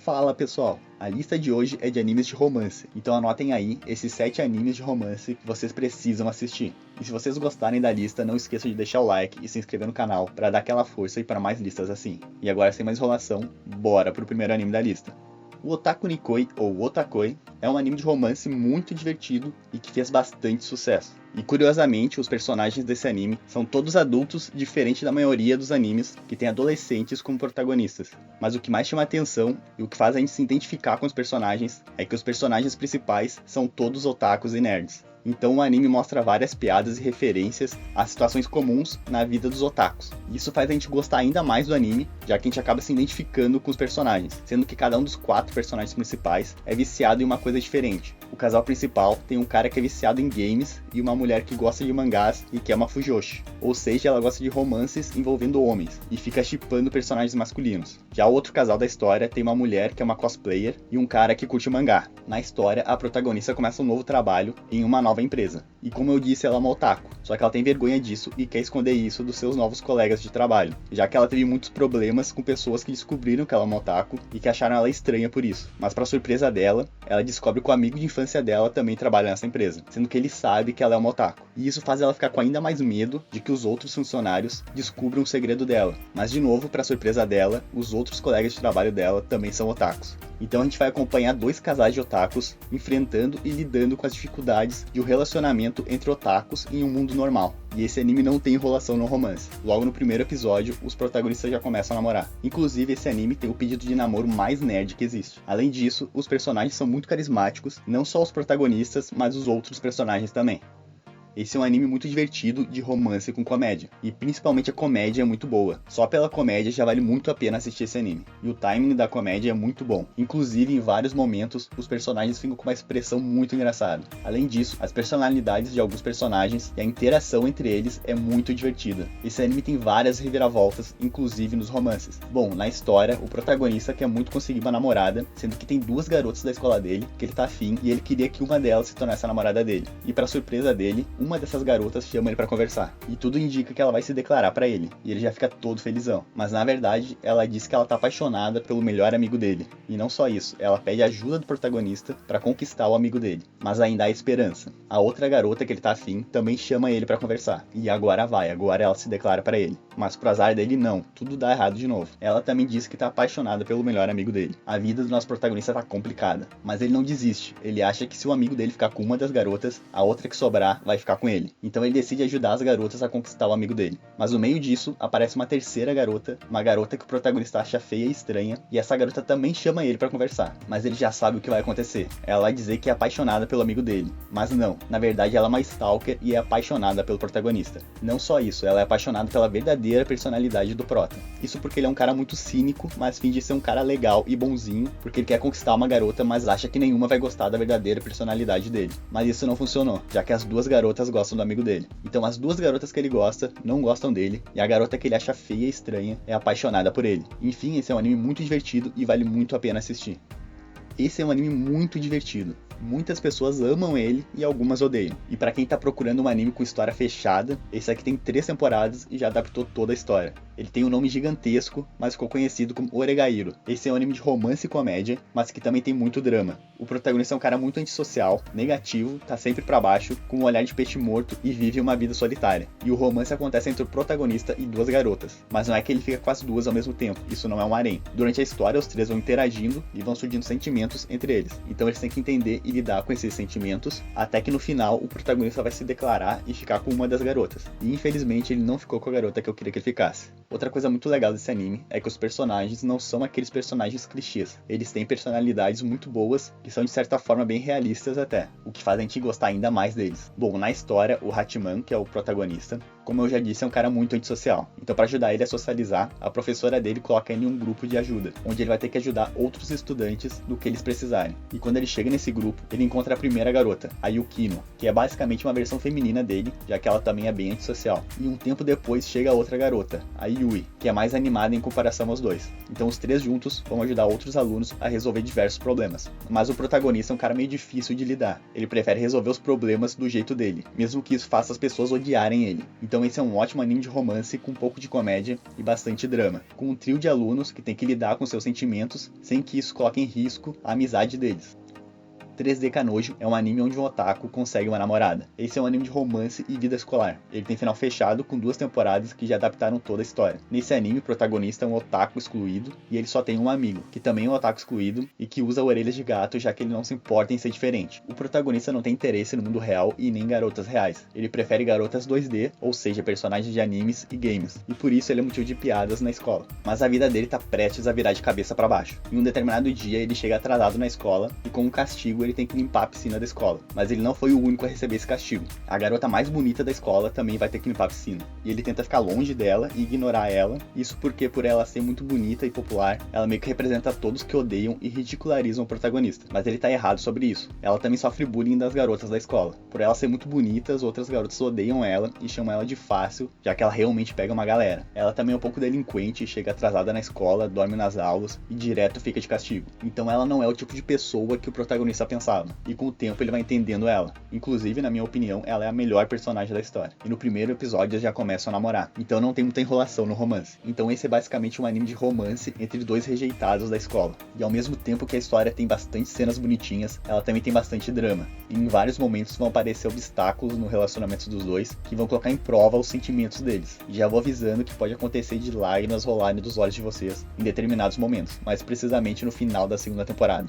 Fala pessoal, a lista de hoje é de animes de romance, então anotem aí esses 7 animes de romance que vocês precisam assistir. E se vocês gostarem da lista, não esqueçam de deixar o like e se inscrever no canal para dar aquela força e para mais listas assim. E agora, sem mais enrolação, bora pro primeiro anime da lista. O Otaku Nikoi, ou Otakoi, é um anime de romance muito divertido e que fez bastante sucesso. E curiosamente, os personagens desse anime são todos adultos, diferente da maioria dos animes que tem adolescentes como protagonistas. Mas o que mais chama a atenção e o que faz a gente se identificar com os personagens é que os personagens principais são todos otakus e nerds. Então o anime mostra várias piadas e referências a situações comuns na vida dos otakus. Isso faz a gente gostar ainda mais do anime, já que a gente acaba se identificando com os personagens, sendo que cada um dos 4 personagens principais é viciado em uma coisa diferente. O casal principal tem um cara que é viciado em games e uma mulher que gosta de mangás e que é uma fujoshi, ou seja, ela gosta de romances envolvendo homens e fica shippando personagens masculinos. Já o outro casal da história tem uma mulher que é uma cosplayer e um cara que curte mangá. Na história, a protagonista começa um novo trabalho em uma nova empresa. E como eu disse, ela é uma otaku, só que ela tem vergonha disso e quer esconder isso dos seus novos colegas de trabalho, já que ela teve muitos problemas com pessoas que descobriram que ela é uma otaku e que acharam ela estranha por isso. Mas para surpresa dela, ela descobre que o amigo de infância dela também trabalha nessa empresa, sendo que ele sabe que ela é uma otaku. E isso faz ela ficar com ainda mais medo de que os outros funcionários descubram o segredo dela. Mas de novo, para surpresa dela, os outros colegas de trabalho dela também são otakus. Então a gente vai acompanhar 2 casais de otakus enfrentando e lidando com as dificuldades de um relacionamento entre otakus em um mundo normal. E esse anime não tem enrolação no romance. Logo no primeiro episódio, os protagonistas já começam a namorar. Inclusive, esse anime tem o pedido de namoro mais nerd que existe. Além disso, os personagens são muito carismáticos, não só os protagonistas, mas os outros personagens também. Esse é um anime muito divertido, de romance com comédia. E principalmente a comédia é muito boa. Só pela comédia já vale muito a pena assistir esse anime. E o timing da comédia é muito bom. Inclusive, em vários momentos, os personagens ficam com uma expressão muito engraçada. Além disso, as personalidades de alguns personagens e a interação entre eles é muito divertida. Esse anime tem várias reviravoltas, inclusive nos romances. Bom, na história, o protagonista quer muito conseguir uma namorada, sendo que tem 2 garotas da escola dele que ele tá afim e ele queria que uma delas se tornasse a namorada dele. E para surpresa dele, uma dessas garotas chama ele pra conversar, e tudo indica que ela vai se declarar pra ele, e ele já fica todo felizão. Mas na verdade, ela diz que ela tá apaixonada pelo melhor amigo dele. E não só isso, ela pede ajuda do protagonista pra conquistar o amigo dele. Mas ainda há esperança. A outra garota que ele tá afim também chama ele pra conversar. E agora ela se declara pra ele. Mas pro azar dele não, tudo dá errado de novo. Ela também diz que tá apaixonada pelo melhor amigo dele. A vida do nosso protagonista tá complicada, mas ele não desiste. Ele acha que se o amigo dele ficar com uma das garotas, a outra que sobrar vai ficar com ele. Então ele decide ajudar as garotas a conquistar o amigo dele. Mas no meio disso, aparece uma terceira garota, uma garota que o protagonista acha feia e estranha, e essa garota também chama ele pra conversar. Mas ele já sabe o que vai acontecer. Ela vai dizer que é apaixonada pelo amigo dele. Mas não, na verdade ela é uma stalker e é apaixonada pelo protagonista. Não só isso, ela é apaixonada pela verdadeira personalidade do prota. Isso porque ele é um cara muito cínico, mas finge ser um cara legal e bonzinho, porque ele quer conquistar uma garota, mas acha que nenhuma vai gostar da verdadeira personalidade dele. Mas isso não funcionou, já que as 2 garotas gostam do amigo dele. Então as 2 garotas que ele gosta não gostam dele, e a garota que ele acha feia e estranha é apaixonada por ele. Enfim, esse é um anime muito divertido e vale muito a pena assistir. Esse é um anime muito divertido. Muitas pessoas amam ele e algumas odeiam. E pra quem tá procurando um anime com história fechada, esse aqui tem 3 temporadas e já adaptou toda a história. Ele tem um nome gigantesco, mas ficou conhecido como Oregairo. Esse é um anime de romance e comédia, mas que também tem muito drama. O protagonista é um cara muito antissocial, negativo, tá sempre pra baixo, com um olhar de peixe morto e vive uma vida solitária. E o romance acontece entre o protagonista e 2 garotas. Mas não é que ele fica com as 2 ao mesmo tempo, isso não é um harém. Durante a história, os 3 vão interagindo e vão surgindo sentimentos entre eles. Então eles têm que entender e lidar com esses sentimentos, até que no final o protagonista vai se declarar e ficar com uma das garotas. E infelizmente ele não ficou com a garota que eu queria que ele ficasse. Outra coisa muito legal desse anime é que os personagens não são aqueles personagens clichês. Eles têm personalidades muito boas, que são de certa forma bem realistas até, o que faz a gente gostar ainda mais deles. Bom, na história, o Hachiman, que é o protagonista, como eu já disse, é um cara muito antissocial. Então para ajudar ele a socializar, a professora dele coloca ele em um grupo de ajuda, onde ele vai ter que ajudar outros estudantes do que eles precisarem. E quando ele chega nesse grupo, ele encontra a primeira garota, a Yukino, que é basicamente uma versão feminina dele, já que ela também é bem antissocial. E um tempo depois chega a outra garota, a Yui, que é mais animada em comparação aos 2. Então os 3 juntos vão ajudar outros alunos a resolver diversos problemas. Mas o protagonista é um cara meio difícil de lidar. Ele prefere resolver os problemas do jeito dele, mesmo que isso faça as pessoas odiarem ele. Então Então esse é um ótimo anime de romance com um pouco de comédia e bastante drama, com um trio de alunos que tem que lidar com seus sentimentos sem que isso coloque em risco a amizade deles. 3D Kanojo é um anime onde um otaku consegue uma namorada. Esse é um anime de romance e vida escolar. Ele tem final fechado com 2 temporadas que já adaptaram toda a história. Nesse anime, o protagonista é um otaku excluído e ele só tem um amigo, que também é um otaku excluído e que usa orelhas de gato já que ele não se importa em ser diferente. O protagonista não tem interesse no mundo real e nem garotas reais. Ele prefere garotas 2D, ou seja, personagens de animes e games, e por isso ele é motivo de piadas na escola. Mas a vida dele tá prestes a virar de cabeça para baixo. Em um determinado dia, ele chega atrasado na escola e com um castigo ele tem que limpar a piscina da escola, mas ele não foi o único a receber esse castigo. A garota mais bonita da escola também vai ter que limpar a piscina, e ele tenta ficar longe dela e ignorar ela, isso porque por ela ser muito bonita e popular, ela meio que representa todos que odeiam e ridicularizam o protagonista, mas ele tá errado sobre isso. Ela também sofre bullying das garotas da escola. Por ela ser muito bonita, as outras garotas odeiam ela e chamam ela de fácil, já que ela realmente pega uma galera. Ela também é um pouco delinquente, chega atrasada na escola, dorme nas aulas e direto fica de castigo. Então ela não é o tipo de pessoa que o protagonista pensava. E com o tempo ele vai entendendo ela. Inclusive, na minha opinião, ela é a melhor personagem da história. E no primeiro episódio eles já começam a namorar. Então não tem muita enrolação no romance. Então esse é basicamente um anime de romance entre 2 rejeitados da escola. E ao mesmo tempo que a história tem bastante cenas bonitinhas, ela também tem bastante drama. E em vários momentos vão aparecer obstáculos no relacionamento dos dois que vão colocar em prova os sentimentos deles. E já vou avisando que pode acontecer de lágrimas rolarem dos olhos de vocês em determinados momentos, mais precisamente no final da segunda temporada.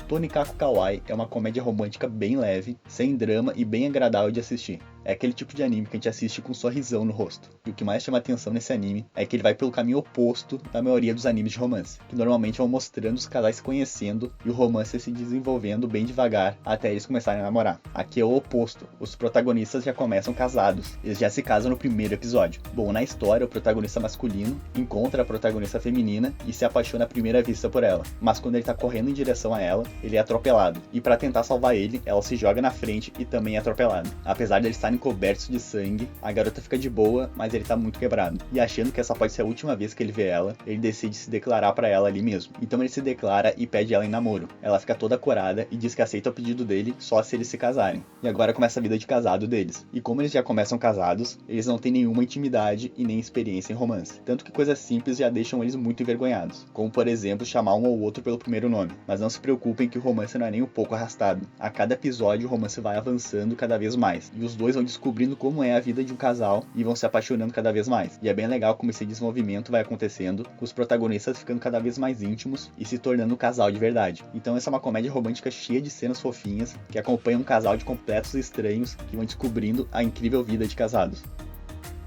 Tonikaku Kawaii é uma comédia romântica bem leve, sem drama e bem agradável de assistir. É aquele tipo de anime que a gente assiste com um sorrisão no rosto. E o que mais chama atenção nesse anime é que ele vai pelo caminho oposto da maioria dos animes de romance, que normalmente vão mostrando os casais se conhecendo e o romance se desenvolvendo bem devagar até eles começarem a namorar. Aqui é o oposto, os protagonistas já começam casados, eles já se casam no primeiro episódio. Bom, na história, o protagonista masculino encontra a protagonista feminina e se apaixona à primeira vista por ela, mas quando ele tá correndo em direção a ela, ele é atropelado, e para tentar salvar ele, ela se joga na frente e também é atropelada. Apesar de eles estarem cobertos de sangue, a garota fica de boa, mas ele tá muito quebrado. E achando que essa pode ser a última vez que ele vê ela, ele decide se declarar para ela ali mesmo. Então ele se declara e pede ela em namoro. Ela fica toda corada e diz que aceita o pedido dele só se eles se casarem. E agora começa a vida de casado deles. E como eles já começam casados, eles não têm nenhuma intimidade e nem experiência em romance. Tanto que coisas simples já deixam eles muito envergonhados. Como por exemplo, chamar um ou outro pelo primeiro nome. Mas não se preocupem que o romance não é nem um pouco arrastado. A cada episódio o romance vai avançando cada vez mais. E os dois vão descobrindo como é a vida de um casal e vão se apaixonando cada vez mais. E é bem legal como esse desenvolvimento vai acontecendo, com os protagonistas ficando cada vez mais íntimos e se tornando um casal de verdade. Então essa é uma comédia romântica cheia de cenas fofinhas, que acompanha um casal de completos estranhos que vão descobrindo a incrível vida de casados.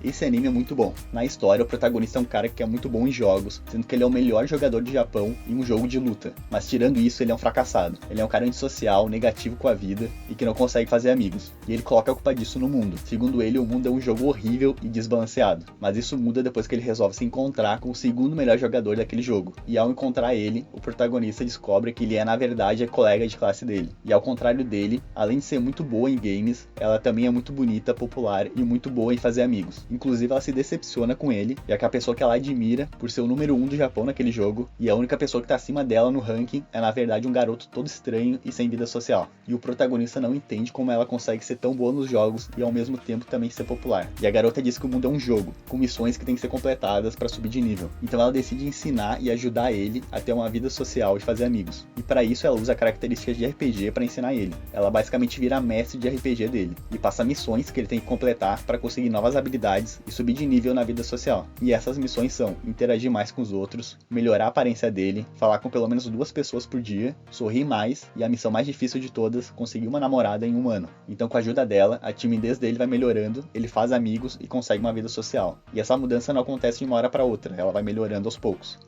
Esse anime é muito bom. Na história, o protagonista é um cara que é muito bom em jogos, sendo que ele é o melhor jogador do Japão em um jogo de luta. Mas tirando isso, ele é um fracassado. Ele é um cara antissocial, negativo com a vida e que não consegue fazer amigos. E ele coloca a culpa disso no mundo. Segundo ele, o mundo é um jogo horrível e desbalanceado. Mas isso muda depois que ele resolve se encontrar com o segundo melhor jogador daquele jogo. E ao encontrar ele, o protagonista descobre que ele é na verdade a colega de classe dele. E ao contrário dele, além de ser muito boa em games, ela também é muito bonita, popular e muito boa em fazer amigos. Inclusive ela se decepciona com ele, já que a pessoa que ela admira por ser o número 1 do Japão naquele jogo, e a única pessoa que tá acima dela no ranking é na verdade um garoto todo estranho e sem vida social. E o protagonista não entende como ela consegue ser tão boa nos jogos e ao mesmo tempo também ser popular. E a garota diz que o mundo é um jogo, com missões que têm que ser completadas para subir de nível. Então ela decide ensinar e ajudar ele a ter uma vida social e fazer amigos. E para isso ela usa características de RPG para ensinar ele. Ela basicamente vira a mestre de RPG dele e passa missões que ele tem que completar para conseguir novas habilidades e subir de nível na vida social. E essas missões são interagir mais com os outros, melhorar a aparência dele, falar com pelo menos 2 pessoas por dia, sorrir mais e a missão mais difícil de todas, conseguir uma namorada em 1 ano. Então com a ajuda dela, a timidez dele vai melhorando, ele faz amigos e consegue uma vida social. E essa mudança não acontece de uma hora para outra, ela vai melhorando aos poucos.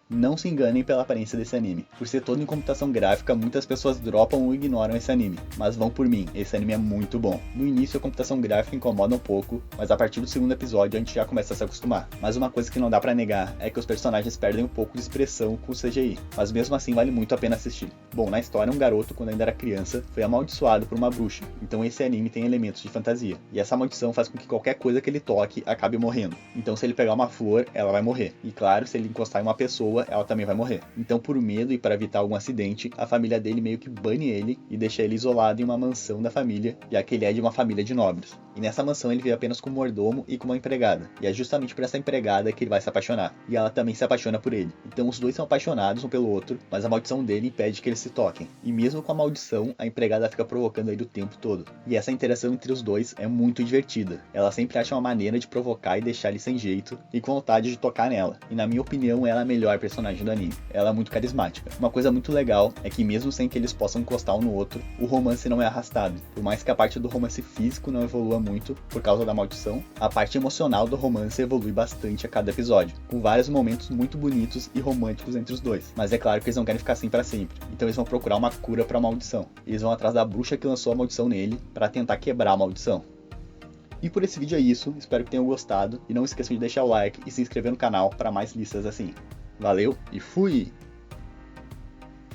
Não se enganem pela aparência desse anime. Por ser todo em computação gráfica, muitas pessoas dropam ou ignoram esse anime. Mas vão por mim, esse anime é muito bom. No início a computação gráfica incomoda um pouco, mas a partir do segundo episódio a gente já começa a se acostumar. Mas uma coisa que não dá pra negar é que os personagens perdem um pouco de expressão com o CGI. Mas mesmo assim vale muito a pena assistir. Bom, na história um garoto, quando ainda era criança, foi amaldiçoado por uma bruxa. Então esse anime tem elementos de fantasia. E essa maldição faz com que qualquer coisa que ele toque acabe morrendo. Então se ele pegar uma flor, ela vai morrer. E claro, se ele encostar em uma pessoa, rua, ela também vai morrer. Então, por medo e para evitar algum acidente, a família dele meio que bane ele e deixa ele isolado em uma mansão da família, já que ele é de uma família de nobres. E nessa mansão ele vive apenas com um mordomo e com uma empregada. E é justamente por essa empregada que ele vai se apaixonar. E ela também se apaixona por ele. Então os dois são apaixonados um pelo outro, mas a maldição dele impede que eles se toquem. E mesmo com a maldição, a empregada fica provocando ele o tempo todo. E essa interação entre os dois é muito divertida. Ela sempre acha uma maneira de provocar e deixar ele sem jeito e com vontade de tocar nela. E na minha opinião, ela é a melhor personagem do anime. Ela é muito carismática. Uma coisa muito legal é que mesmo sem que eles possam encostar um no outro, o romance não é arrastado. Por mais que a parte do romance físico não evolua muito por causa da maldição, a parte emocional do romance evolui bastante a cada episódio, com vários momentos muito bonitos e românticos entre os dois. Mas é claro que eles não querem ficar assim para sempre. Então eles vão procurar uma cura para a maldição. Eles vão atrás da bruxa que lançou a maldição nele para tentar quebrar a maldição. E por esse vídeo é isso, espero que tenham gostado e não esqueçam de deixar o like e se inscrever no canal para mais listas assim. Valeu e fui!